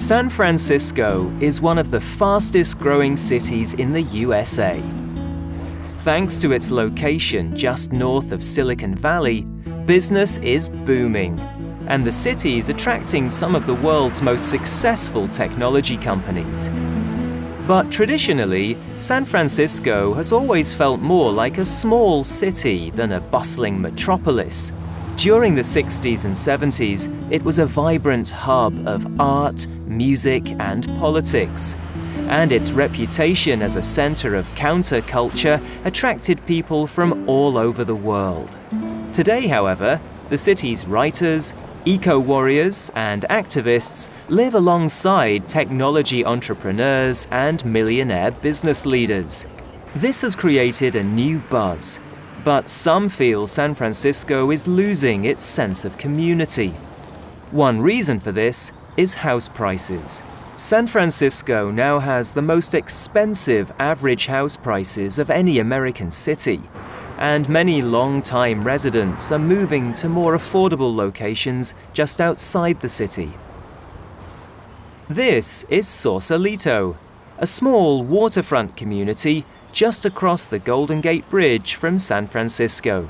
San Francisco is one of the fastest growing cities in the USA. Thanks to its location just north of Silicon Valley, business is booming, and the city is attracting some of the world's most successful technology companies. But traditionally, San Francisco has always felt more like a small city than a bustling metropolis. During the 60s and 70s, it was a vibrant hub of art, music, and politics. And its reputation as a center of counterculture attracted people from all over the world. Today, however, the city's writers, eco-warriors, and activists live alongside technology entrepreneurs and millionaire business leaders. This has created a new buzz. But some feel San Francisco is losing its sense of community. One reason for this is house prices. San Francisco now has the most expensive average house prices of any American city, and many long-time residents are moving to more affordable locations just outside the city. This is Sausalito, a small waterfront community just across the Golden Gate Bridge from San Francisco.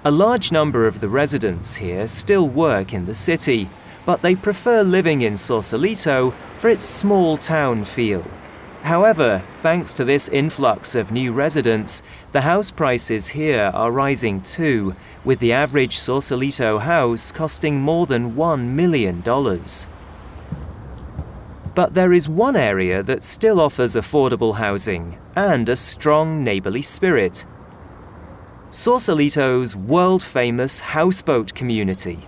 A large number of the residents here still work in the city, but they prefer living in Sausalito for its small town feel. However, thanks to this influx of new residents, the house prices here are rising too, with the average Sausalito house costing more than $1 million. But there is one area that still offers affordable housing and a strong neighborly spirit: Sausalito's world-famous houseboat community.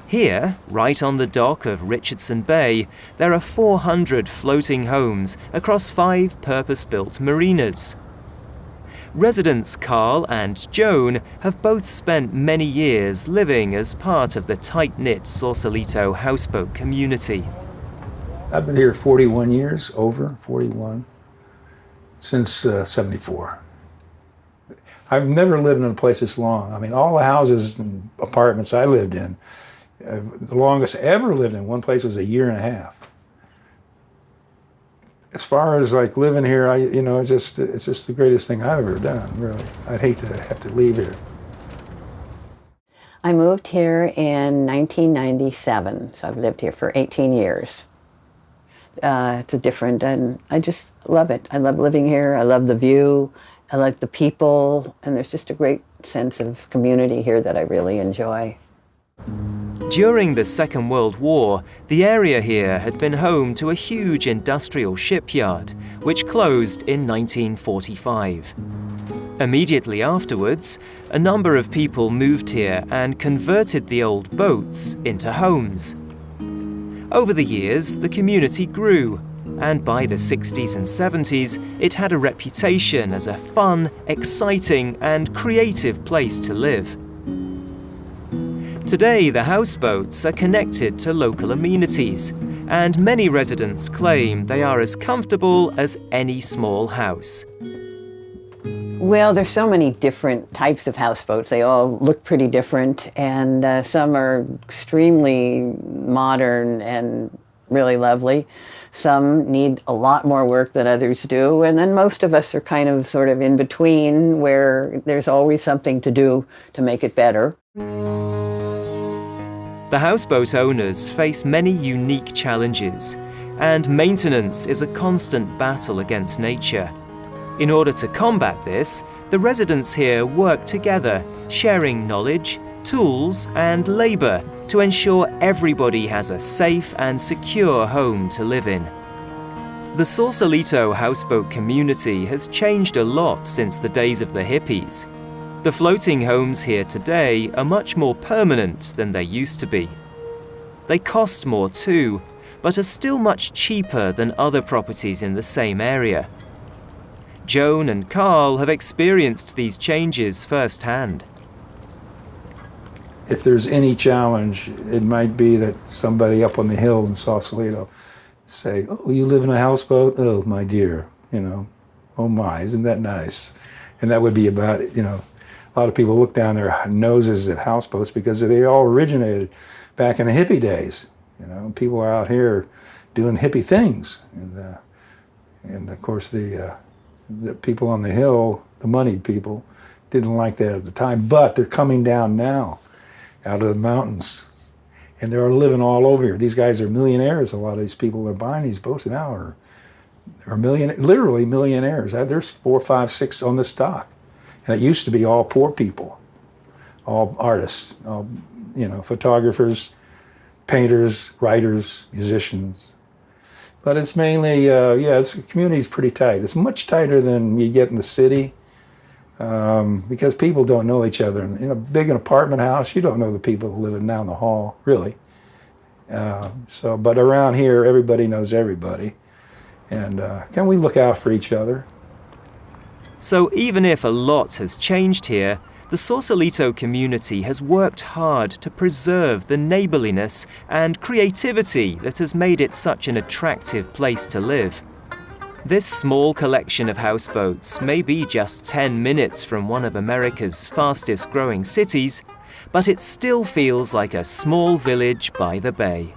Here, right on the dock of Richardson Bay, there are 400 floating homes across 5 purpose-built marinas. Residents Carl and Joan have both spent many years living as part of the tight-knit Sausalito houseboat community. I've been here 41 years, over 41, since 74. I've never lived in a place this long. I mean, all the houses and apartments I lived in, the longest I ever lived in one place was a year and a half. As far as like living here, it's just the greatest thing I've ever done, really. I'd hate to have to leave here. I moved here in 1997, so I've lived here for 18 years. It's different, and I just love it. I love living here. I love the view. I like the people, and there's just a great sense of community here that I really enjoy. During the Second World War, the area here had been home to a huge industrial shipyard, which closed in 1945. Immediately afterwards, a number of people moved here and converted the old boats into homes. Over the years, the community grew, and by the 60s and 70s, it had a reputation as a fun, exciting, and creative place to live. Today, the houseboats are connected to local amenities, and many residents claim they are as comfortable as any small house. Well, there's so many different types of houseboats. They all look pretty different, and some are extremely modern and really lovely. Some need a lot more work than others do, and then most of us are kind of sort of in between, where there's always something to do to make it better. The houseboat owners face many unique challenges, and maintenance is a constant battle against nature. In order to combat this, the residents here work together, sharing knowledge, tools, and labor to ensure everybody has a safe and secure home to live in. The Sausalito houseboat community has changed a lot since the days of the hippies. The floating homes here today are much more permanent than they used to be. They cost more too, but are still much cheaper than other properties in the same area. Joan and Carl have experienced these changes firsthand. If there's any challenge, it might be that somebody up on the hill in Sausalito say, "Oh, you live in a houseboat? Oh, my dear, oh my, isn't that nice?" And that would be about it, A lot of people look down their noses at houseboats because they all originated back in the hippie days. You know, people are out here doing hippie things, and of course the people on the hill, the moneyed people, didn't like that at the time. But they're coming down now, out of the mountains, and they're living all over here. These guys are millionaires. A lot of these people that are buying these boats now are literally millionaires. There's 4, 5, 6 on the stock, and it used to be all poor people, all artists, all, you know, photographers, painters, writers, musicians. But it's mainly, the community's pretty tight. It's much tighter than you get in the city, because people don't know each other. In a big apartment house, you don't know the people living down the hall, really. But around here, everybody knows everybody. And can we look out for each other? So even if a lot has changed here, the Sausalito community has worked hard to preserve the neighborliness and creativity that has made it such an attractive place to live. This small collection of houseboats may be just 10 minutes from one of America's fastest growing cities, but it still feels like a small village by the bay.